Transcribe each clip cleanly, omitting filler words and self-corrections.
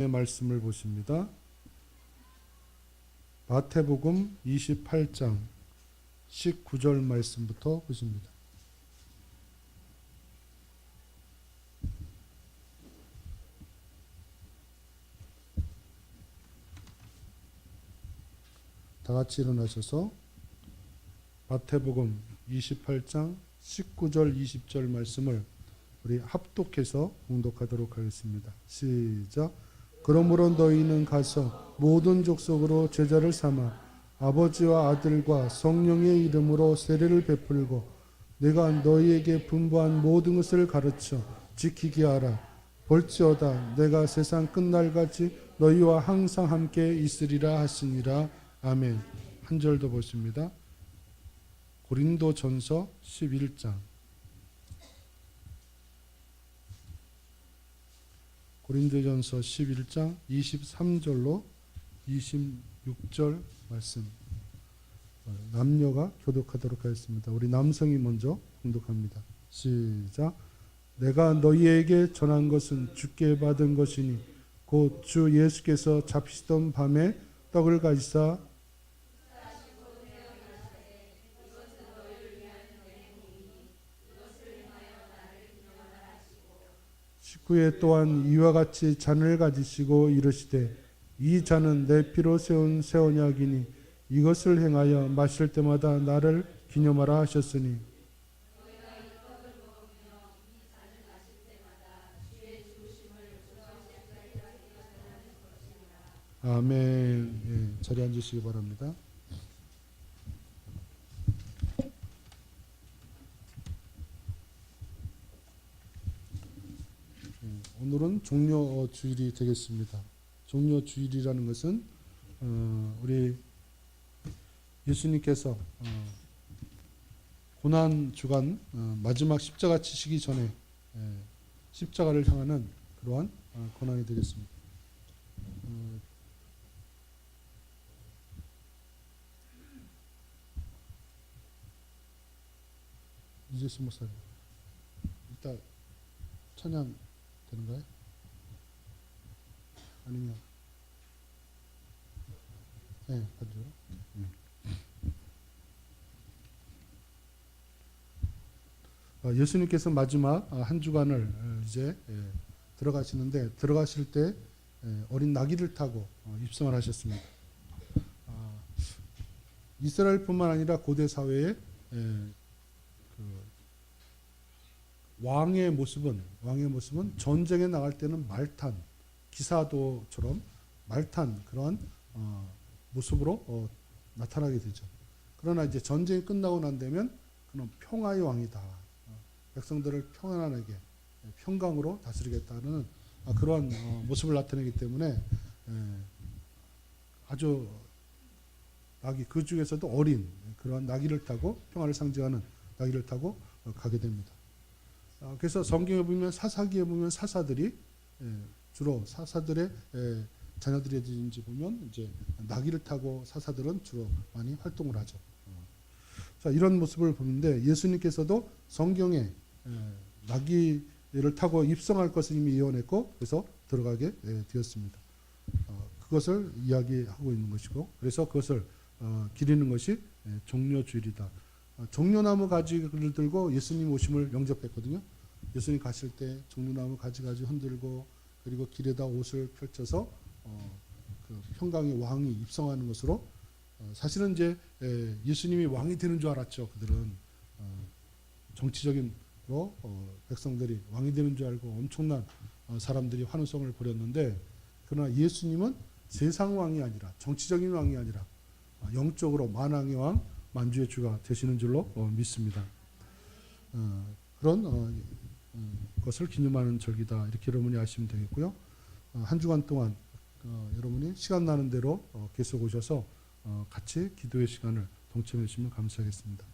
말씀을 보십니다. 마태복음 28장 19절 말씀부터 보십니다. 다 같이 일어나셔서 마태복음 28장 19절 20절 말씀을 우리 합독해서 봉독하도록 하겠습니다. 시작. 그러므로 너희는 가서 모든 족속으로 제자를 삼아 아버지와 아들과 성령의 이름으로 세례를 베풀고 내가 너희에게 분부한 모든 것을 가르쳐 지키게 하라. 볼지어다 내가 세상 끝날까지 너희와 항상 함께 있으리라 하시니라. 아멘. 한 절 더 보십니다. 고린도전서 11장 고린도전서 11장 23절로 26절 말씀 남녀가 교독하도록 하겠습니다. 우리 남성이 먼저 공독합니다. 시작. 내가 너희에게 전한 것은 주께 받은 것이니 곧 주 예수께서 잡히시던 밤에 떡을 가지사 식후에 또한 이와 같이 잔을 가지시고 이르시되 이 잔은 내 피로 세운 새 언약이니 이것을 행하여 마실 때마다 나를 기념하라 하셨으니 아멘. 예, 자리에 앉으시기 바랍니다. 오늘은 종려 주일이 되겠습니다. 종려 주일이라는 것은 우리 예수님께서 고난 주간 마지막 십자가 치시기 전에 십자가를 향하는 그러한 고난이 되겠습니다. 이재수 목사님, 이따 찬양 되는가요? 아니면 네, 가죠. 예수님께서 마지막 한 주간을 이제 들어가시는데 들어가실 때 어린 나귀를 타고 입성을 하셨습니다. 이스라엘뿐만 아니라 고대 사회에 왕의 모습은 전쟁에 나갈 때는 말탄 기사도처럼 말탄 그런 모습으로 나타나게 되죠. 그러나 이제 전쟁이 끝나고 난 다면 그는 평화의 왕이다. 백성들을 평안하게 평강으로 다스리겠다는 그러한 모습을 나타내기 때문에 아주 나귀 그 중에서도 어린 그러한 나귀를 타고 평화를 상징하는 나귀를 타고 가게 됩니다. 그래서 성경에 보면 사사기에 보면 사사들이 주로 사사들의 자녀들이든지 보면 이제 나귀를 타고 사사들은 주로 많이 활동을 하죠. 자, 이런 모습을 보는데 예수님께서도 성경에 나귀를 타고 입성할 것을 이미 예언했고 그래서 들어가게 되었습니다. 그것을 이야기하고 있는 것이고 그래서 그것을 기리는 것이 종려주일이다. 종려나무 가지를 들고 예수님 오심을 영접했거든요. 예수님 가실 때 종려나무 가지 흔들고 그리고 길에다 옷을 펼쳐서 그 평강의 왕이 입성하는 것으로 사실은 이제 예수님이 왕이 되는 줄 알았죠. 그들은 정치적인 백성들이 왕이 되는 줄 알고 엄청난 사람들이 환호성을 벌였는데 그러나 예수님은 세상 왕이 아니라 정치적인 왕이 아니라 영적으로 만왕의 왕 만주의 주가 되시는 줄로 믿습니다. 그런 것을 기념하는 절기다. 이렇게 여러분이 아시면 되겠고요. 한 주간 동안 여러분이 시간 나는 대로 계속 오셔서 같이 기도의 시간을 동참해 주시면 감사하겠습니다.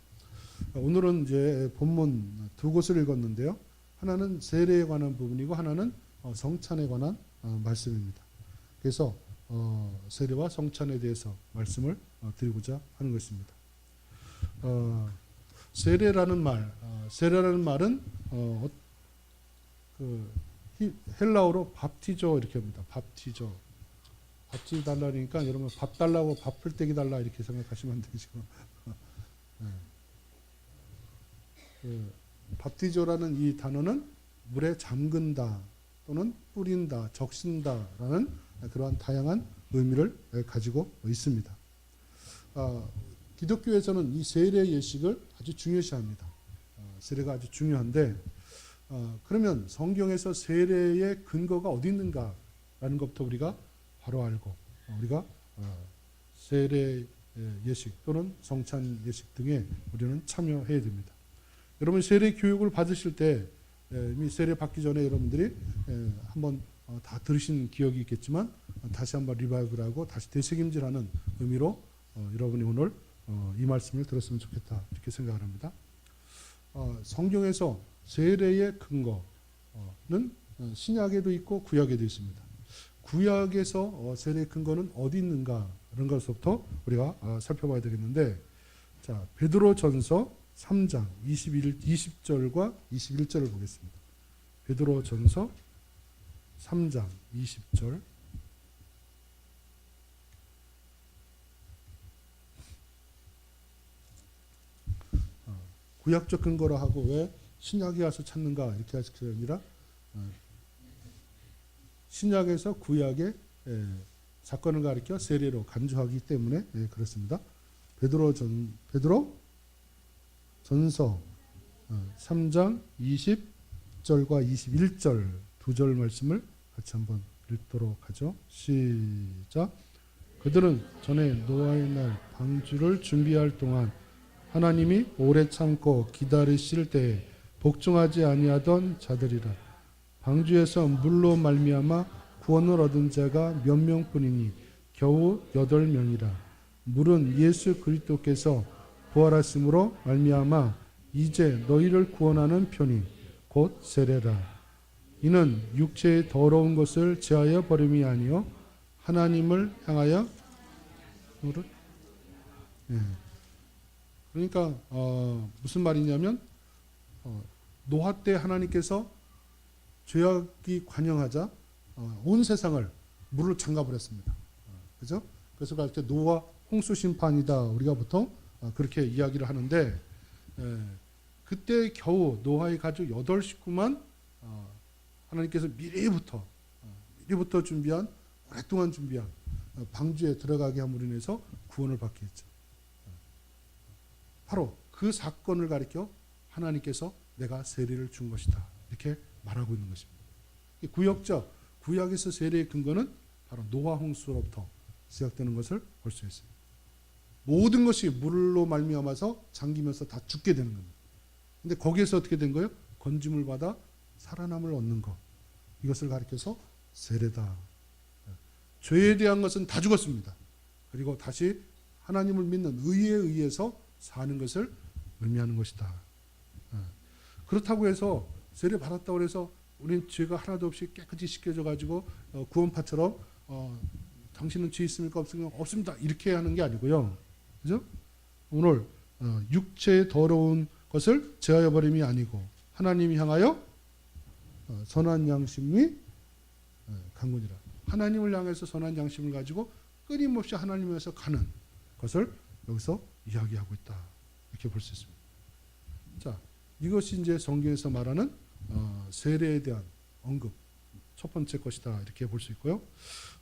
오늘은 이제 본문 두 곳을 읽었는데요. 하나는 세례에 관한 부분이고 하나는 성찬에 관한 말씀입니다. 그래서 세례와 성찬에 대해서 말씀을 드리고자 하는 것입니다. 세례라는 말은 헬라어로 밥티저 이렇게 합니다. 밥티저. 밥지 달라니까 여러분 밥 달라고 밥풀 떼기 달라 이렇게 생각하시면 되죠. 네. 그 밥티저라는 이 단어는 물에 잠근다 또는 뿌린다, 적신다라는 그러한 다양한 의미를 가지고 있습니다. 기독교에서는 이 세례 예식을 아주 중요시합니다. 세례가 아주 중요한데 그러면 성경에서 세례의 근거가 어디 있는가라는 것부터 우리가 바로 알고 우리가 세례 예식 또는 성찬 예식 등에 우리는 참여해야 됩니다. 여러분 세례 교육을 받으실 때 이미 세례 받기 전에 여러분들이 한번 다 들으신 기억이 있겠지만 다시 한번 리바이브하고 다시 되새김질하는 의미로 여러분이 오늘 이 말씀을 들었으면 좋겠다 이렇게 생각을 합니다. 성경에서 세례의 근거는 신약에도 있고 구약에도 있습니다. 구약에서 세례의 근거는 어디 있는가 이런 것부터 우리가 살펴봐야 되겠는데 자 베드로전서 3장 20절과 21절을 보겠습니다. 베드로전서 3장 20절 구약적 근거라 하고 왜 신약에 와서 찾는가 이렇게 하실 게 아니라 신약에서 구약의 사건을 가리켜 세례로 간주하기 때문에 그렇습니다. 베드로전서 3장 20절과 21절 두 절 말씀을 같이 한번 읽도록 하죠. 시작. 그들은 전에 노아의 날 방주를 준비할 동안 하나님이 오래 참고 기다리실 때에 복종하지 아니하던 자들이라. 방주에서 물로 말미암아 구원을 얻은 자가 몇 명뿐이니 겨우 8명이라. 물은 예수 그리스도께서 부활하심으로 말미암아 이제 너희를 구원하는 편이 곧 세례라. 이는 육체의 더러운 것을 제하여 버림이 아니요 하나님을 향하여 그러니까 무슨 말이냐면 노아 때 하나님께서 죄악이 관영하자 온 세상을 물로 잠가버렸습니다. 그죠? 그래서 이렇게 노아 홍수 심판이다 우리가 보통 그렇게 이야기를 하는데 그때 겨우 노아의 가족 8식구만 하나님께서 미리부터 준비한 오랫동안 준비한 방주에 들어가게 함으로 인해서 구원을 받게 했죠. 바로 그 사건을 가리켜 하나님께서 내가 세례를 준 것이다 이렇게 말하고 있는 것입니다. 구약에서 세례의 근거는 바로 노아 홍수로부터 시작되는 것을 볼 수 있습니다. 모든 것이 물로 말미암아서 잠기면서 다 죽게 되는 겁니다. 근데 거기에서 어떻게 된 거예요? 건짐을 받아 살아남을 얻는 것. 이것을 가리켜서 세례다. 죄에 대한 것은 다 죽었습니다. 그리고 다시 하나님을 믿는 의에 의해서 사는 것을 의미하는 것이다. 그렇다고 해서 세례 받았다고 해서 우리는 죄가 하나도 없이 깨끗이 씻겨져 가지고 구원파처럼 당신은 죄 있습니까? 없습니까? 없습니다. 이렇게 하는 게 아니고요. 그죠? 오늘 육체의 더러운 것을 제하여 버림이 아니고 하나님이 향하여 선한 양심이 강군이라. 하나님을 향해서 선한 양심을 가지고 끊임없이 하나님을 위해서 가는 것을 여기서 이야기하고 있다. 이렇게 볼 수 있습니다. 자, 이것이 이제 성경에서 말하는 세례에 대한 언급 첫 번째 것이다. 이렇게 볼 수 있고요.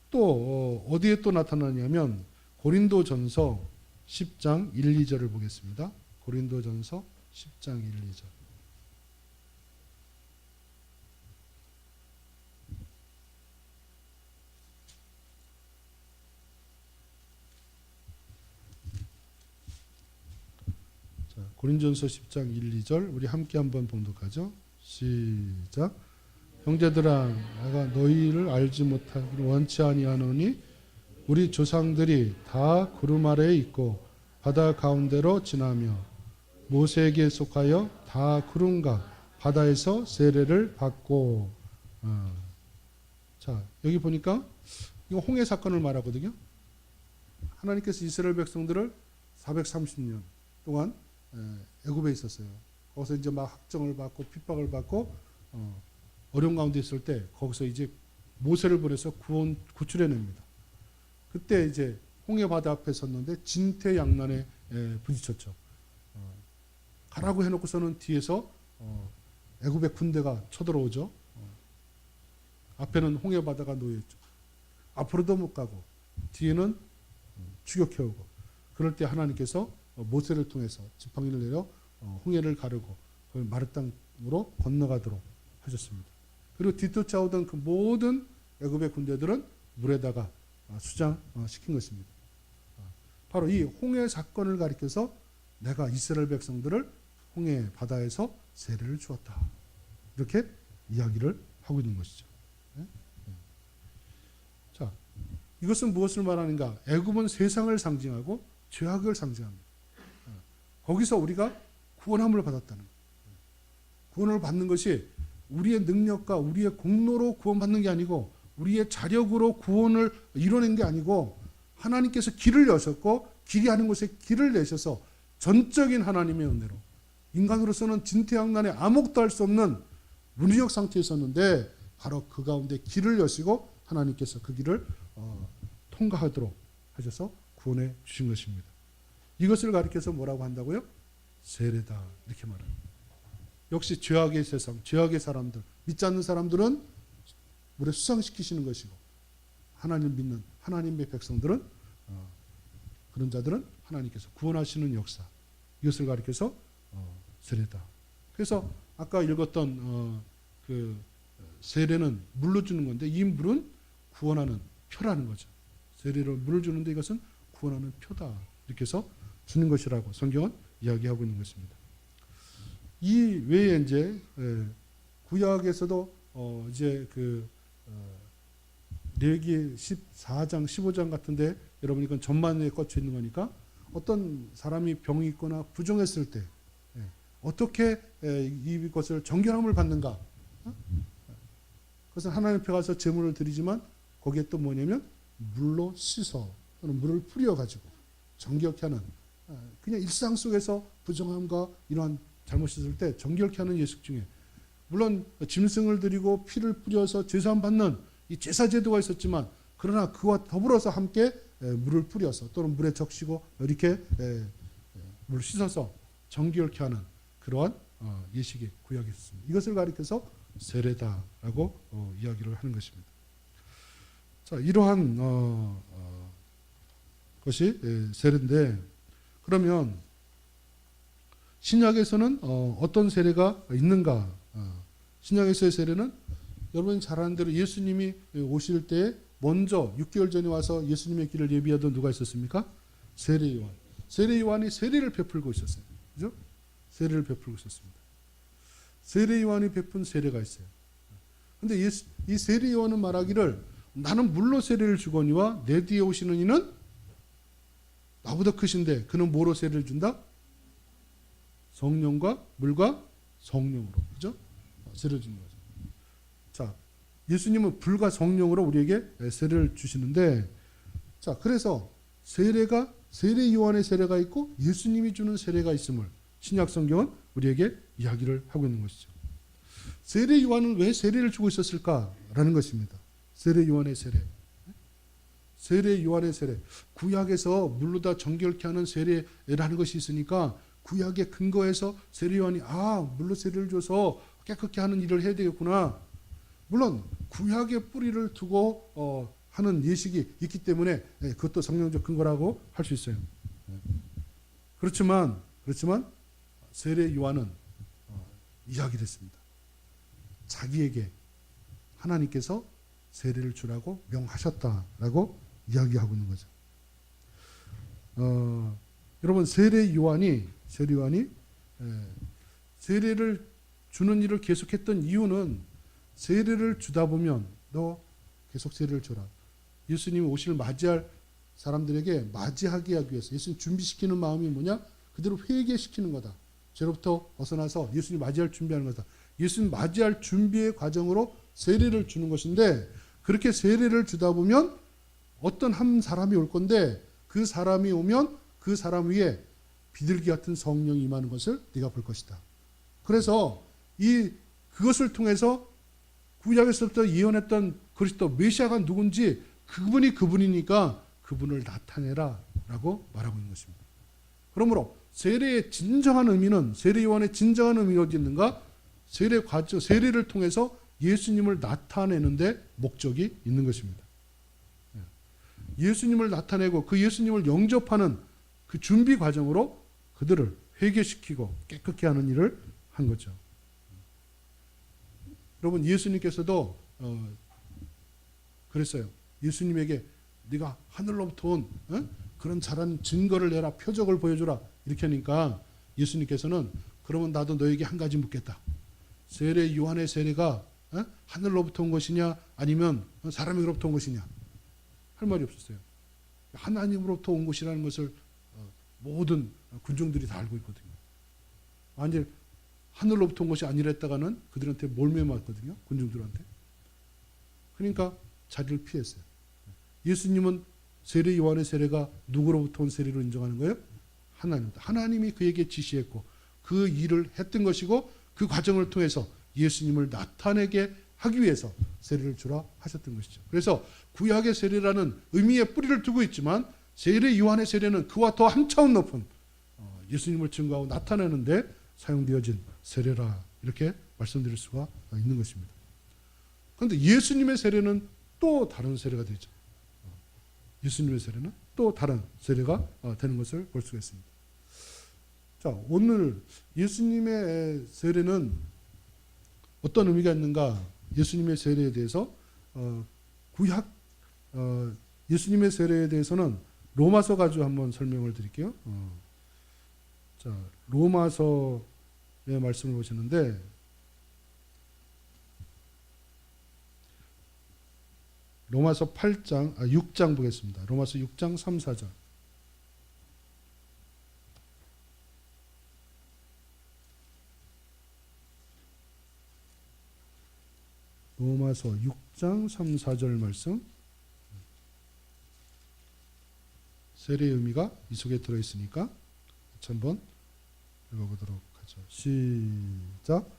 또 어디에 또 나타나냐면 고린도전서 10장 1, 2절을 보겠습니다. 고린도전서 10장 1, 2절. 고린도전서 10장 1, 2절 우리 함께 한번 봉독하죠. 시작. 형제들아 내가 너희를 알지 못하기를 원치 아니하노니 우리 조상들이 다 구름 아래에 있고 바다 가운데로 지나며 모세에게 속하여 다 구름과 바다에서 세례를 받고 자 여기 보니까 이거 홍해 사건을 말하거든요. 하나님께서 이스라엘 백성들을 430년 동안 애굽에 있었어요. 거기서 이제 막 학정을 받고 핍박을 받고 어려운 가운데 있을 때 거기서 이제 모세를 보내서 구출해냅니다. 그때 이제 홍해 바다 앞에 섰는데 진퇴양난에 부딪혔죠. 가라고 해놓고서는 뒤에서 애굽의 군대가 쳐들어오죠. 앞에는 홍해 바다가 놓여있죠. 앞으로도 못 가고 뒤에는 추격해오고, 그럴 때 하나님께서 모세를 통해서 지팡이를 내려 홍해를 가르고 그걸 마른 땅으로 건너가도록 하셨습니다. 그리고 뒤쫓아오던 그 모든 애굽의 군대들은 물에다가 수장시킨 것입니다. 바로 이 홍해 사건을 가리켜서 내가 이스라엘 백성들을 홍해 바다에서 세례를 주었다, 이렇게 이야기를 하고 있는 것이죠. 자, 이것은 무엇을 말하는가? 애굽은 세상을 상징하고 죄악을 상징합니다. 거기서 우리가 구원함을 받았다는 거예요. 구원을 받는 것이 우리의 능력과 우리의 공로로 구원받는 게 아니고, 우리의 자력으로 구원을 이뤄낸 게 아니고, 하나님께서 길을 여셨고 길이 하는 곳에 길을 내셔서 전적인 하나님의 은혜로, 인간으로서는 진퇴양난에 아무것도 할 수 없는 무능력 상태에 있었는데 바로 그 가운데 길을 여시고 하나님께서 그 길을 통과하도록 하셔서 구원해 주신 것입니다. 이것을 가리켜서 뭐라고 한다고요? 세례다, 이렇게 말합니다. 역시 죄악의 세상, 죄악의 사람들, 믿지 않는 사람들은 물에 수상시키시는 것이고, 하나님 믿는 하나님의 백성들은, 그런 자들은 하나님께서 구원하시는 역사, 이것을 가리켜서 세례다. 그래서 아까 읽었던 그 세례는 물로 주는 건데, 이 물은 구원하는 표라는 거죠. 세례로 물을 주는데 이것은 구원하는 표다, 이렇게 해서 주는 것이라고 성경은 이야기하고 있는 것입니다. 이 외에 이제 구약에서도 이제 그 레위기 14장, 15장 같은데, 여러분 이건 전반에 꽂혀 있는 거니까, 어떤 사람이 병이 있거나 부정했을 때 어떻게 이것을 정결함을 받는가? 그것은 하나님 앞에 가서 제물을 드리지만 거기에 또 뭐냐면 물로 씻어, 또는 물을 뿌려가지고 정결케 하는, 그냥 일상 속에서 부정함과 이러한 잘못이 있을 때 정결케 하는 예식 중에, 물론 짐승을 드리고 피를 뿌려서 제사함 받는 이 제사제도가 있었지만, 그러나 그와 더불어서 함께 물을 뿌려서 또는 물에 적시고 이렇게 물을 씻어서 정결케 하는 그러한 예식이 구약에 있습니다. 이것을 가리켜서 세례다라고 이야기를 하는 것입니다. 자, 이러한 것이 세례인데, 그러면 신약에서는 어떤 세례가 있는가? 신약에서의 세례는 여러분이 잘 아는 대로 예수님이 오실 때 먼저 6개월 전에 와서 예수님의 길을 예비하던 누가 있었습니까? 세례 요한. 세례 요한이 세례를 베풀고 있었어요. 그죠? 세례를 베풀고 있었습니다. 세례 요한이 베푼 세례가 있어요. 근데 이 세례 요한은 말하기를, 나는 물로 세례를 주거니와 내 뒤에 오시는 이는 나보다 크신데 그는 뭐로 세례를 준다? 성령과 물과 성령으로. 그죠? 세례를 주는 거죠. 자, 예수님은 불과 성령으로 우리에게 세례를 주시는데, 자, 그래서 세례가, 세례 요한의 세례가 있고 예수님이 주는 세례가 있음을 신약 성경은 우리에게 이야기를 하고 있는 것이죠. 세례 요한은 왜 세례를 주고 있었을까라는 것입니다. 세례 요한의 세례. 세례 요한의 세례. 구약에서 물로 다 정결케 하는 세례라는 것이 있으니까 구약의 근거에서 세례 요한이 물로 세례를 줘서 깨끗게 하는 일을 해야 되겠구나. 물론 구약의 뿌리를 두고 하는 예식이 있기 때문에 그것도 성경적 근거라고 할 수 있어요. 그렇지만 세례 요한은 이야기를 했습니다. 자기에게 하나님께서 세례를 주라고 명하셨다라고 이야기하고 있는 거죠. 여러분, 세례 요한이 세례를 주는 일을 계속했던 이유는, 세례를 주다 보면 너 계속 세례를 줘라. 예수님이 오실 맞이할 사람들에게 맞이하게 하기 위해서 예수님 준비시키는 마음이 뭐냐? 그대로 회개시키는 거다. 죄로부터 벗어나서 예수님 맞이할 준비하는 거다. 예수님 맞이할 준비의 과정으로 세례를 주는 것인데, 그렇게 세례를 주다 보면 어떤 한 사람이 올 건데, 그 사람이 오면 그 사람 위에 비둘기 같은 성령이 임하는 것을 네가 볼 것이다. 그래서 그것을 통해서 구약에서부터 예언했던 그리스도 메시아가 누군지 그분이 그분이니까 그분을 나타내라 라고 말하고 있는 것입니다. 그러므로 세례의 진정한 의미는, 세례 요한의 진정한 의미가 어디 있는가? 세례 과정, 세례를 통해서 예수님을 나타내는데 목적이 있는 것입니다. 예수님을 나타내고 그 예수님을 영접하는 그 준비 과정으로 그들을 회개시키고 깨끗게 하는 일을 한 거죠. 여러분, 예수님께서도 그랬어요. 예수님에게 네가 하늘로부터 온 그런 잘한 증거를 내라, 표적을 보여주라 이렇게 하니까 예수님께서는 그러면 나도 너에게 한 가지 묻겠다. 세례 요한의 세례가 하늘로부터 온 것이냐 아니면 사람으로부터 온 것이냐 할 말이 없었어요. 하나님으로부터 온 것이라는 것을 모든 군중들이 다 알고 있거든요. 완전히 하늘로부터 온 것이 아니라 했다가는 그들한테 몰매 맞거든요. 군중들한테. 그러니까 자리를 피했어요. 예수님은 세례 요한의 세례가 누구로부터 온 세례로 인정하는 거예요? 하나님이 그에게 지시했고 그 일을 했던 것이고 그 과정을 통해서 예수님을 나타내게 하기 위해서 세례를 주라 하셨던 것이죠. 그래서 구약의 세례라는 의미의 뿌리를 두고 있지만 세례 요한의 세례는 그와 더 한 차원 높은 예수님을 증거하고 나타내는데 사용되어진 세례라 이렇게 말씀드릴 수가 있는 것입니다. 그런데 예수님의 세례는 또 다른 세례가 되죠. 예수님의 세례는 또 다른 세례가 되는 것을 볼 수가 있습니다. 자, 오늘 예수님의 세례는 어떤 의미가 있는가? 예수님의 세례에 대해서 구약 예수님의 세례에 대해서는 로마서 가지고 한번 설명을 드릴게요. 자, 로마서의 말씀을 보시는데 로마서 6장 보겠습니다. 로마서 6장 3, 4절. 로마서 6장 3, 4절 말씀. 세례의 의미가 이 속에 들어있으니까 같이 한번 읽어보도록 하죠. 시작.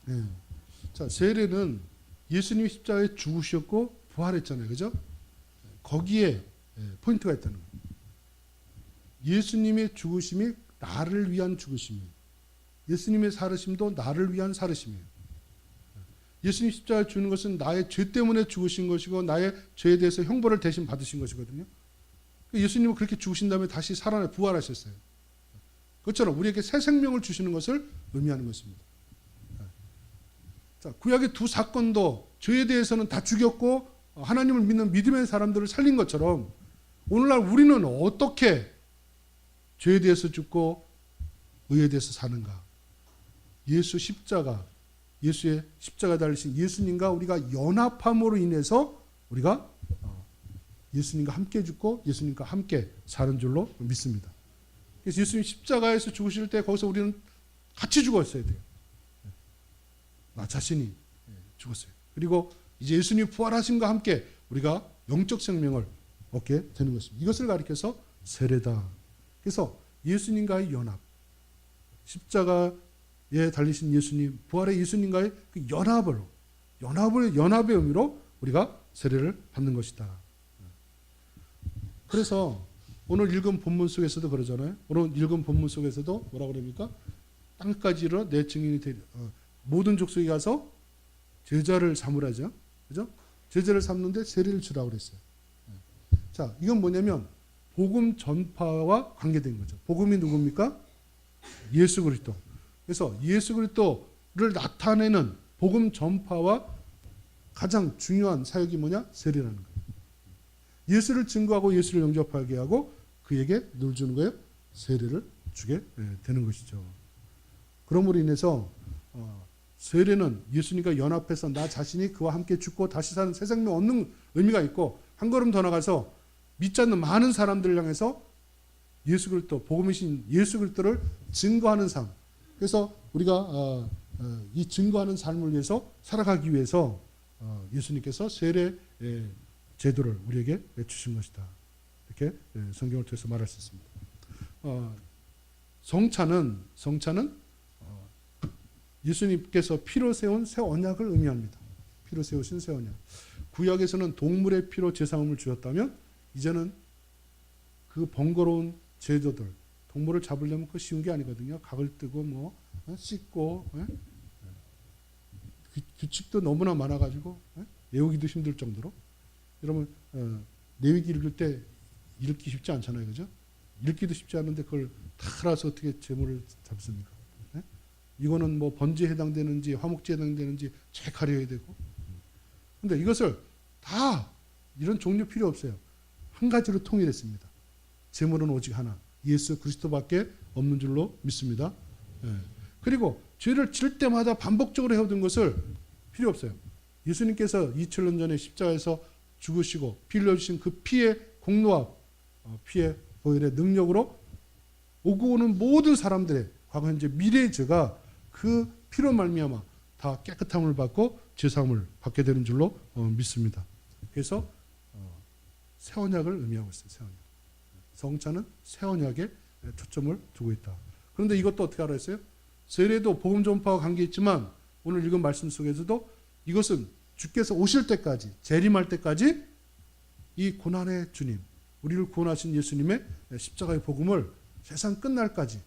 네. 자, 세례는 예수님이 십자가에 죽으셨고 부활했잖아요. 그죠? 거기에 포인트가 있다는 거예요. 예수님의 죽으심이 나를 위한 죽으심이에요. 예수님의 살으심도 나를 위한 살으심이에요. 예수님 십자가에 죽는 것은 나의 죄 때문에 죽으신 것이고 나의 죄에 대해서 형벌을 대신 받으신 것이거든요. 예수님은 그렇게 죽으신 다음에 다시 살아나 부활하셨어요. 그것처럼 우리에게 새 생명을 주시는 것을 의미하는 것입니다. 자, 구약의 두 사건도 죄에 대해서는 다 죽였고 하나님을 믿는 믿음의 사람들을 살린 것처럼 오늘날 우리는 어떻게 죄에 대해서 죽고 의에 대해서 사는가? 예수의 십자가 달리신 예수님과 우리가 연합함으로 인해서 우리가 예수님과 함께 죽고 예수님과 함께 사는 줄로 믿습니다. 그래서 예수님 십자가에서 죽으실 때 거기서 우리는 같이 죽었어야 돼요. 나 자신이 죽었어요. 그리고 이제 예수님 부활하심과 함께 우리가 영적 생명을 얻게 되는 것입니다. 이것을 가리켜서 세례다. 그래서 예수님과의 연합, 십자가에 달리신 예수님, 부활의 예수님과의 그 연합의 의미로 우리가 세례를 받는 것이다. 그래서 오늘 읽은 본문 속에서도 그러잖아요. 오늘 읽은 본문 속에서도 뭐라 그럽니까? 땅까지 이르러 내 증인이 되리. 모든 족속에 가서 제자를 삼으라죠. 그죠? 제자를 삼는데 세례를 주라고 그랬어요. 자, 이건 뭐냐면 복음 전파와 관계된 거죠. 복음이 누굽니까? 예수 그리스도. 그래서 예수 그리스도를 나타내는 복음 전파와 가장 중요한 사역이 뭐냐? 세례라는 거예요. 예수를 증거하고 예수를 영접하게 하고 그에게 늘 주는 거예요? 세례를 주게 되는 것이죠. 그러므로 인해서 세례는 예수님과 연합해서 나 자신이 그와 함께 죽고 다시 사는 새 생명 얻는 의미가 있고 한 걸음 더 나가서 믿지 않는 많은 사람들을 향해서 예수 그리스도, 복음이신 예수 그리스도를 증거하는 삶. 그래서 우리가 이 증거하는 삶을 위해서 살아가기 위해서 예수님께서 세례 제도를 우리에게 주신 것이다. 이렇게 성경을 통해서 말할 수 있습니다. 성찬은 예수님께서 피로 세운 새 언약을 의미합니다. 피로 세우신 새 언약. 구약에서는 동물의 피로 제사함을 주었다면 이제는 그 번거로운 제도들, 동물을 잡으려면 그 쉬운 게 아니거든요. 각을 뜨고 뭐 씻고 규칙도 너무나 많아가지고 외우기도 힘들 정도로. 여러분 레위기 읽을 때 읽기 쉽지 않잖아요, 그죠? 읽기도 쉽지 않은데 그걸 다 알아서 어떻게 제물을 잡습니까? 이거는 뭐 번제에 해당되는지 화목제에 해당되는지 체크해야 되고. 근데 이것을 다 이런 종류 필요 없어요. 한 가지로 통일했습니다. 제물은 오직 하나, 예수 그리스도밖에 없는 줄로 믿습니다. 그리고 죄를 질 때마다 반복적으로 해오던 것을 필요 없어요. 예수님께서 2000년 전에 십자가에서 죽으시고 피 흘려주신 그 피의 공로와 피의 보혈의 능력으로 오고 오는 모든 사람들의 과거 현재 미래의 죄가 그 피로 말미암아 다 깨끗함을 받고 제사함을 받게 되는 줄로 믿습니다. 그래서 새 언약을 의미하고 있어요. 새 언약. 성찬은 새 언약에 초점을 두고 있다. 그런데 이것도 어떻게 알았어요? 세례도 복음 전파와 관계 있지만 오늘 읽은 말씀 속에서도 이것은 주께서 오실 때까지, 재림할 때까지 이 고난의 주님, 우리를 구원하신 예수님의 십자가의 복음을 세상 끝날까지,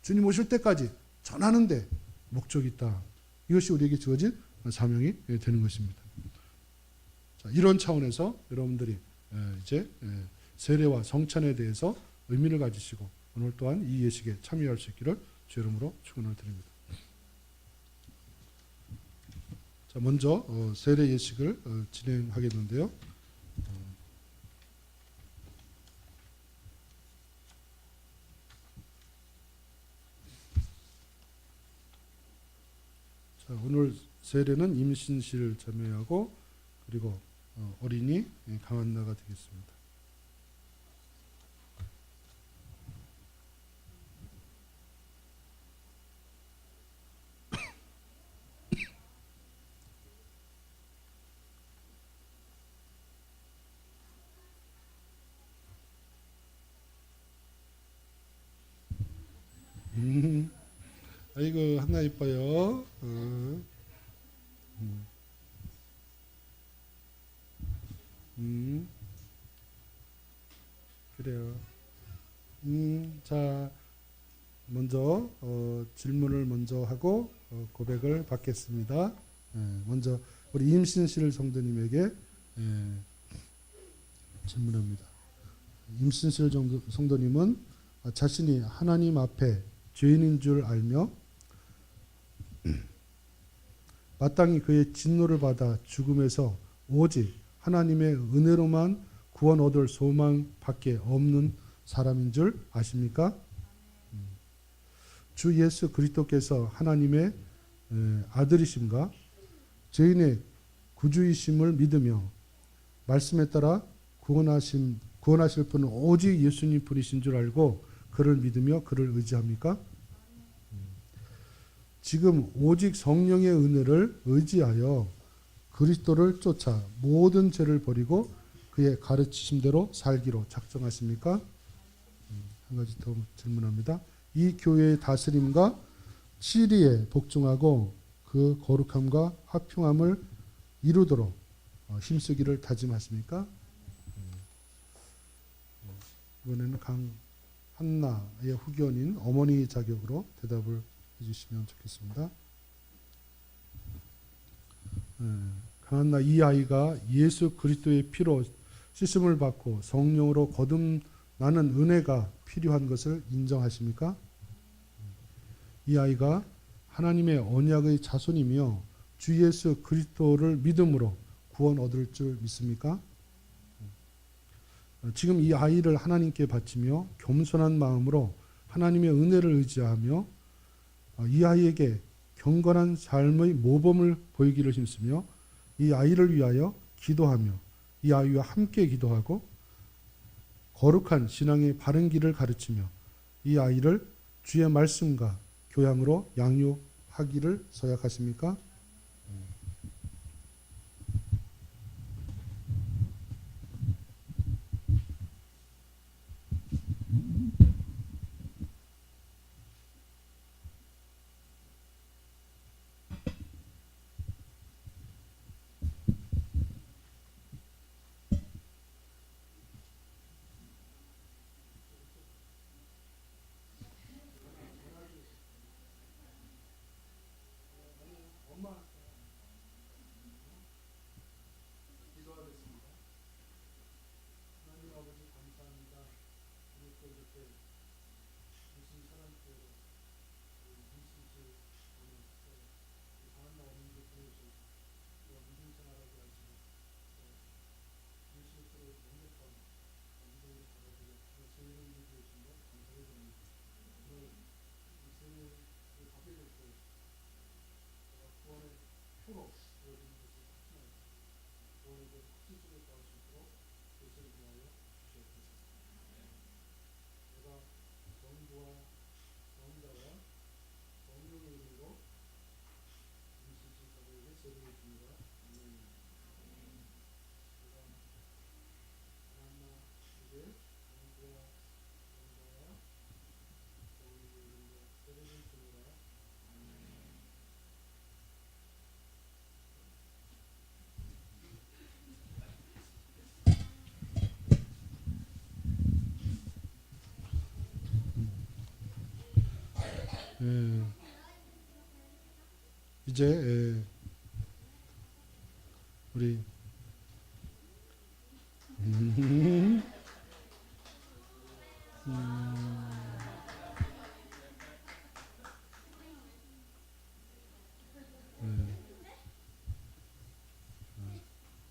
주님 오실 때까지 전하는 데 목적이 있다. 이것이 우리에게 주어진 사명이 되는 것입니다. 자, 이런 차원에서 여러분들이 이제 세례와 성찬에 대해서 의미를 가지시고 오늘 또한 이 예식에 참여할 수 있기를 주 이름으로 축원을 드립니다. 자, 먼저 세례 예식을 진행하겠는데요. 자, 오늘 세례는 임신실 자매하고 그리고 어린이 강한나가 되겠습니다. 아이고 한나 이뻐요. 그래요. 자, 먼저 질문을 먼저 하고 고백을 받겠습니다. 먼저 우리 임신실 성도님에게 질문합니다. 임신실 성도님은 자신이 하나님 앞에 죄인인 줄 알며 마땅히 그의 진노를 받아 죽음에서 오직 하나님의 은혜로만 구원 얻을 소망밖에 없는 사람인 줄 아십니까? 주 예수 그리스도께서 하나님의 아들이심과 죄인의 구주이심을 믿으며 말씀에 따라 구원하실 분은 오직 예수님 뿐이신 줄 알고 그를 믿으며 그를 의지합니까? 지금 오직 성령의 은혜를 의지하여 그리스도를 쫓아 모든 죄를 버리고 그의 가르치심대로 살기로 작정하십니까? 한 가지 더 질문합니다. 이 교회의 다스림과 치리에 복종하고 그 거룩함과 화평함을 이루도록 힘쓰기를 다짐하십니까? 이번에는 강한나의 후견인 어머니 자격으로 대답을 해주시면 좋겠습니다. 강한나, 이 아이가 예수 그리스도의 피로 씻음을 받고 성령으로 거듭나는 은혜가 필요한 것을 인정하십니까? 이 아이가 하나님의 언약의 자손이며 주 예수 그리스도를 믿음으로 구원 얻을 줄 믿습니까? 지금 이 아이를 하나님께 바치며 겸손한 마음으로 하나님의 은혜를 의지하며 이 아이에게 경건한 삶의 모범을 보이기를 힘쓰며 이 아이를 위하여 기도하며 이 아이와 함께 기도하고 거룩한 신앙의 바른 길을 가르치며 이 아이를 주의 말씀과 교양으로 양육하기를 서약하십니까? 이제 우리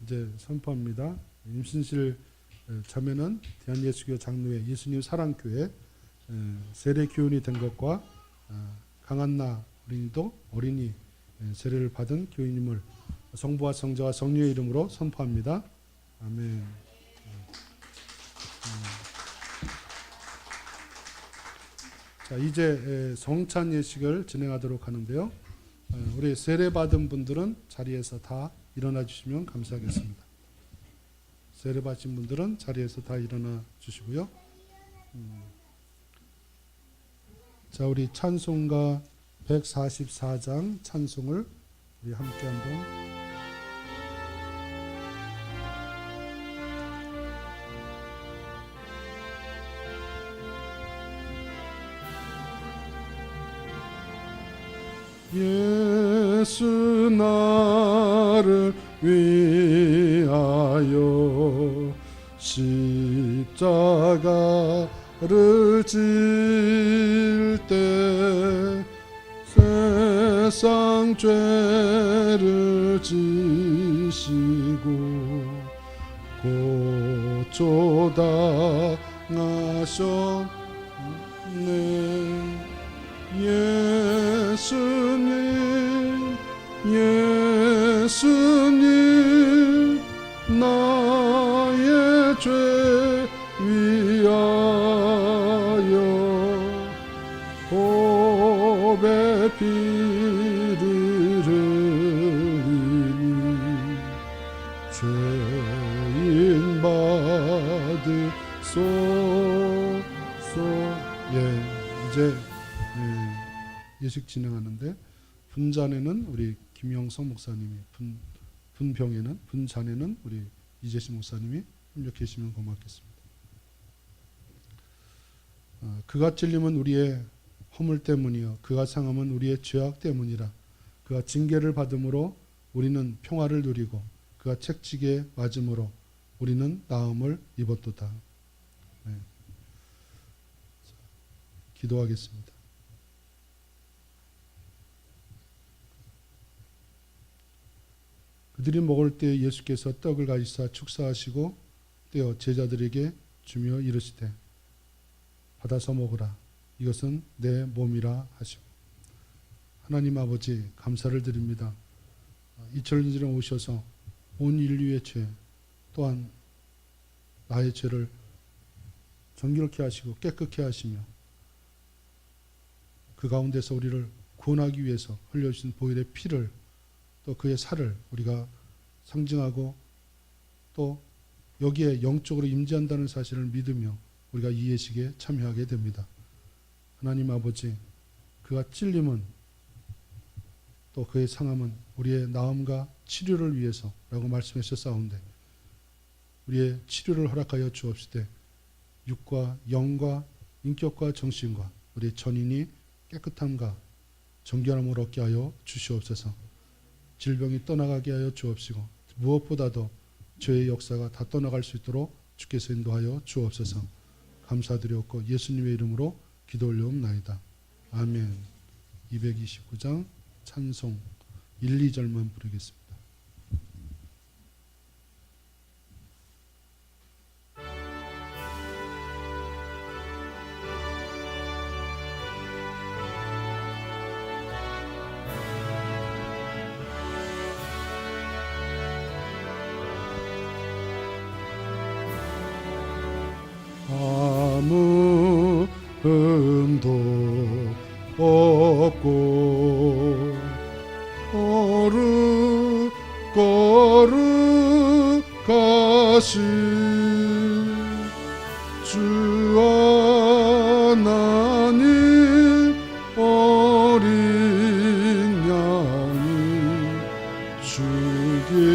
이제 선포합니다. 임신실 자매는 대한예수교 장로회 예수님 사랑교회 세례 교인이 된 것과 강한나 어린이도 어린이 세례를 받은 교인임을 성부와 성자와 성령의 이름으로 선포합니다. 아멘. 자, 이제 성찬 예식을 진행하도록 하는데요. 우리 세례 받은 분들은 자리에서 다 일어나 주시면 감사하겠습니다. 세례 받으신 분들은 자리에서 다 일어나 주시고요. 자, 우리 찬송가 144장 찬송을 우리 함께 한번 예수 나를 위하여 십자가를 질 때 세상 죄를 지시고 고초 당하셨네. 예수님 나의 죄 위하여 보배 피를 흘리니 죄인 받으소서. 이제 예식 진행하는데 분잔에는 우리 김영성 목사님이, 분병에는 분잔에는 우리 이재시 목사님이 협력해 주시면 고맙겠습니다. 그가 찔림은 우리의 허물 때문이요 그가 상함은 우리의 죄악 때문이라. 그가 징계를 받음으로 우리는 평화를 누리고 그가 책지게 맞음으로 우리는 나음을 입었도다. 네. 기도하겠습니다. 그들이 먹을 때 예수께서 떡을 가지사 축사하시고 떼어 제자들에게 주며 이르시되 받아서 먹으라. 이것은 내 몸이라 하시고. 하나님 아버지 감사를 드립니다. 2000년 전에 오셔서 온 인류의 죄 또한 나의 죄를 정결케 하시고 깨끗게 하시며 그 가운데서 우리를 구원하기 위해서 흘려주신 보혈의 피를 또 그의 살을 우리가 상징하고 또 여기에 영적으로 임재한다는 사실을 믿으며 우리가 이 예식에 참여하게 됩니다. 하나님 아버지, 그가 찔림은 또 그의 상함은 우리의 나음과 치료를 위해서라고 말씀하셨사온데 우리의 치료를 허락하여 주옵시되 육과 영과 인격과 정신과 우리의 전인이 깨끗함과 정결함을 얻게 하여 주시옵소서. 질병이 떠나가게 하여 주옵시고 무엇보다도 죄의 역사가 다 떠나갈 수 있도록 주께서 인도하여 주옵소서. 감사드렸고 예수님의 이름으로 기도 올려옵나이다. 아멘. 229장 찬송 1, 2절만 부르겠습니다. 아무 흠도 없고 거룩하신 주 하나님 어린 양이 죽임을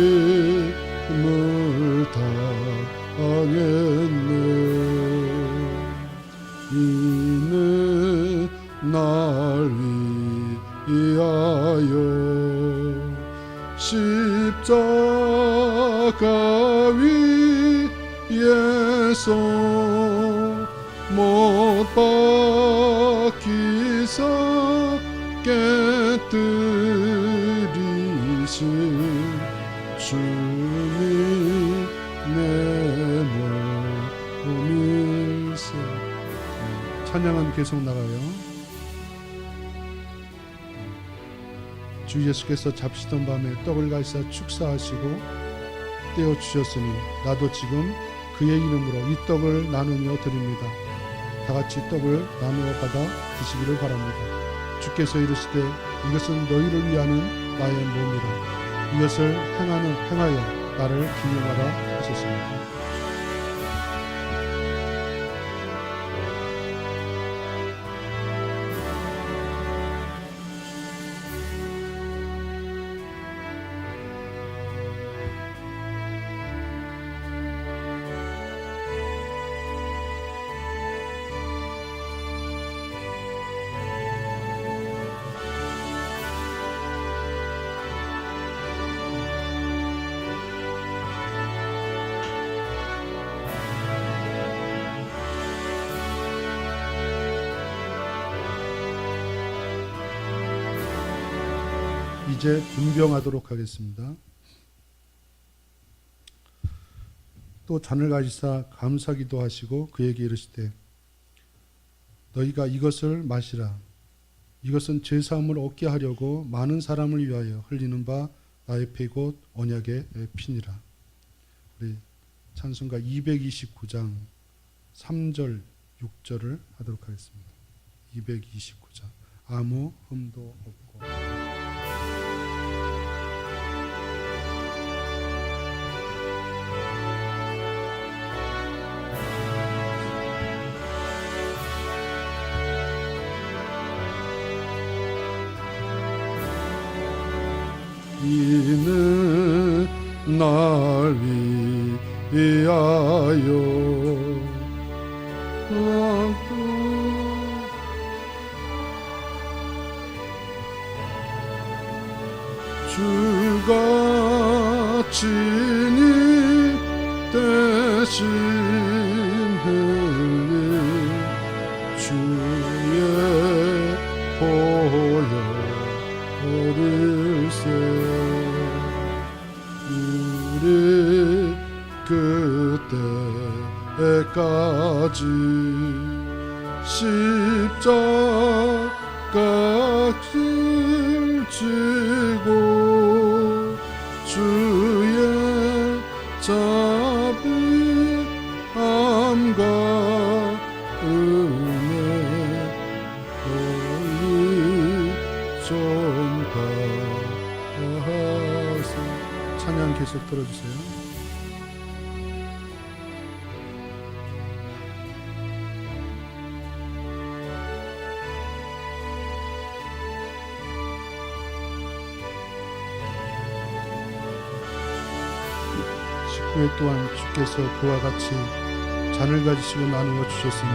당했네. 이는 날 위하여 십자가 위에서 못 박히사 깨뜨리신 주님 내 몸일세. 찬양은 계속 나가요. 주 예수께서 잡시던 밤에 떡을 가시사 축사하시고 떼어 주셨으니 나도 지금 그의 이름으로 이 떡을 나누며 드립니다. 다 같이 떡을 나누어 받아 드시기를 바랍니다. 주께서 이르시되 이것은 너희를 위하는 나의 몸이라. 이것을 행하여 나를 기념하라 하셨습니다. 이제 분병하도록 하겠습니다. 또 잔을 가지사 감사기도 하시고 그에게 이르시되 너희가 이것을 마시라. 이것은 제사함을 얻게 하려고 많은 사람을 위하여 흘리는 바 나의 피 곧 언약의 피니라. 우리 찬송가 229장 3절 6절을 하도록 하겠습니다. 229장 아무 흠도 없고 이는 날 위하여 주가 친히 대신 흘린 주의 보혈일세. 우리 그때까지 십자가를 지고 주의 자비함과 좀 가하소. 찬양 계속 들어주세요. 후에 또한 주께서 그와 같이 잔을 가지시고 나누어 주셨으니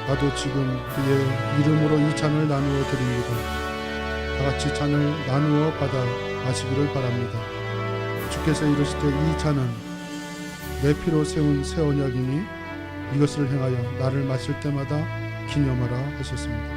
나도 지금 그의 이름으로 이 잔을 나누어 드립니다. 다 같이 잔을 나누어 받아 마시기를 바랍니다. 주께서 이르시되 이 잔은 내 피로 세운 새 언약이니 이것을 행하여 나를 마실 때마다 기념하라 하셨습니다.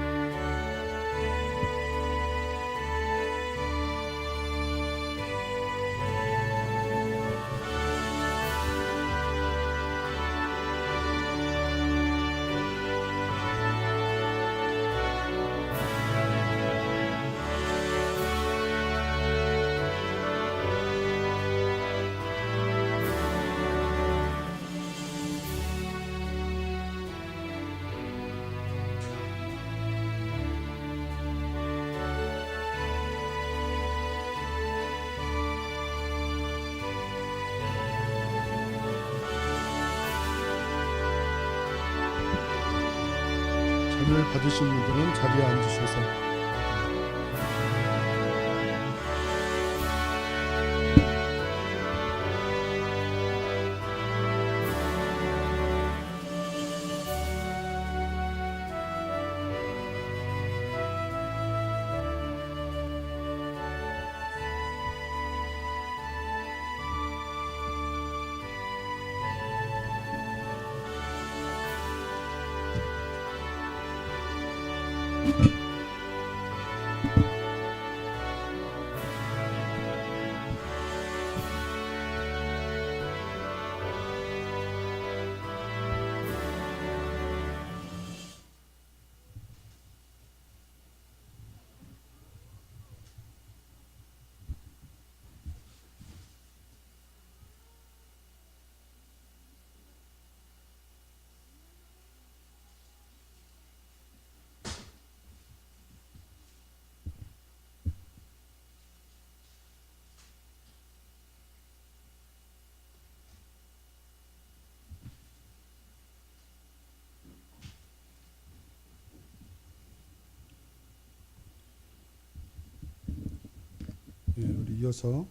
잔을 받으신 분들은 자리에 앉으셔서 우리 이어서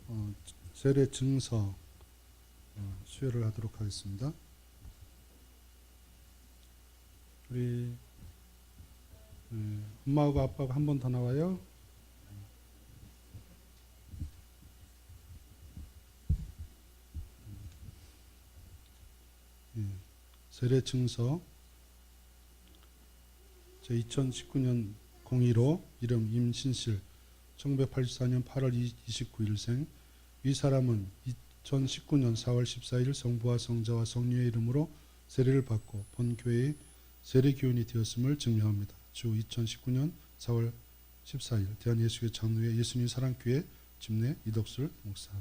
세례 증서 수여를 하도록 하겠습니다. 우리 엄마하고 아빠가 한 번 더 나와요. 세례 증서 제 2019년 02로 이름 임신실 1984년 8월 29일생. 이 사람은 2019년 4월 14일 성부와 성자와 성령의 이름으로 세례를 받고 본교회의 세례교인이 되었음을 증명합니다. 주 2019년 4월 14일 대한예수교회 장로회 예수님 사랑교회 집내 이덕술 목사.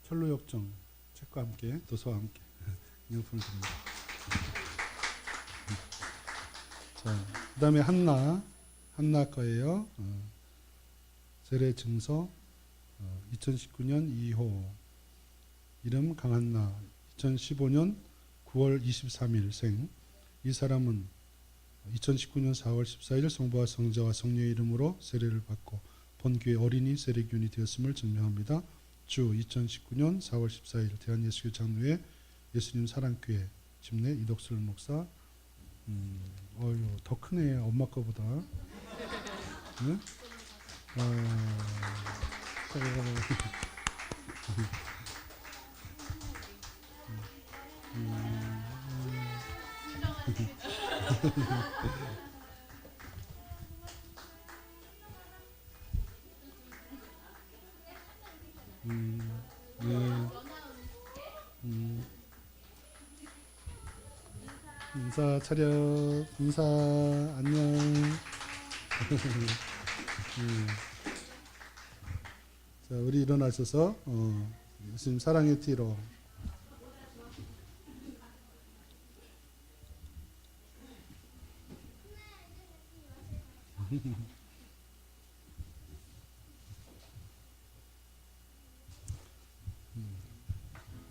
철로역정 책과 함께 도서와 함께 인용품을 드립니다. 자, 그 다음에 한나 거예요. 세례 증서 2019년 2호 이름 강한나 2015년 9월 23일 생. 이 사람은 2019년 4월 14일 성부와 성자와 성령의 이름으로 세례를 받고 본교회 어린이 세례교인이 되었음을 증명합니다. 주 2019년 4월 14일 대한예수교회 장로회 예수님 사랑교회 집내 이덕술 목사. 어휴, 더 크네 엄마 거보다. 네? 인사 차려. 인사 안녕. 자, 우리 일어나셔서 예수님 사랑의 티로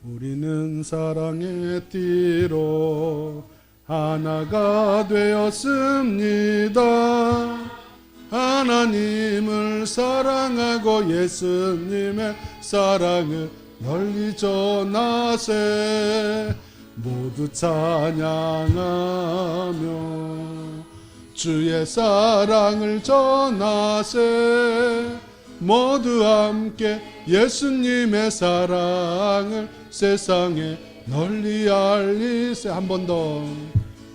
우리는 사랑의 띠로 하나가 되었습니다. 하나님을 사랑하고 예수님의 사랑을 널리 전하세. 모두 찬양하며 주의 사랑을 전하세. 모두 함께 예수님의 사랑을 세상에 널리 알리세. 한 번 더.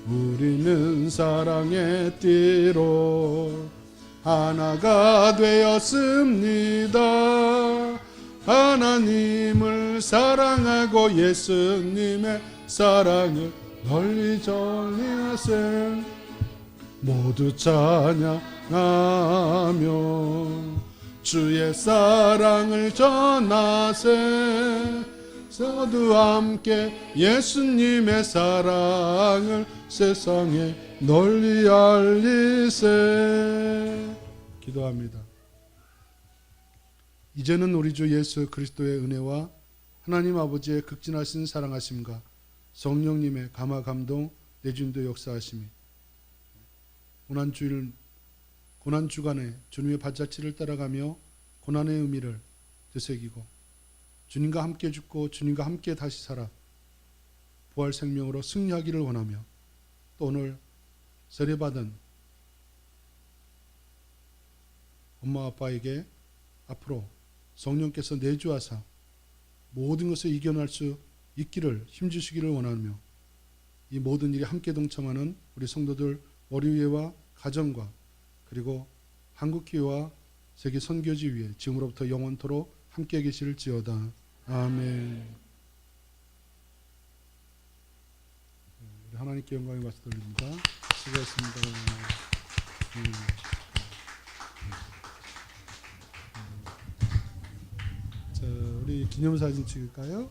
우리는 사랑의 띠로 하나가 되었습니다. 하나님을 사랑하고 예수님의 사랑을 널리 전하세. 모두 찬양하며 주의 사랑을 전하세. 모두 함께 예수님의 사랑을 세상에 널리 알리세. 기도합니다. 이제는 우리 주 예수 그리스도의 은혜와 하나님 아버지의 극진하신 사랑하심과 성령님의 감화 감동 내주인도 역사하심이 고난 주간에 주님의 발자취를 따라가며 고난의 의미를 되새기고 주님과 함께 죽고 주님과 함께 다시 살아 부활 생명으로 승리하기를 원하며, 또 오늘 세례받은 엄마 아빠에게 앞으로 성령께서 내주하사 모든 것을 이겨낼 수 있기를 힘주시기를 원하며, 이 모든 일에 함께 동참하는 우리 성도들 머리위에와 가정과 그리고 한국교회와 세계 선교지 위에 지금으로부터 영원토록 함께 계실지어다. 아멘. 우리 하나님께 영광의 박수 돌립니다. 수고했습니다. 자, 우리 기념사진 찍을까요?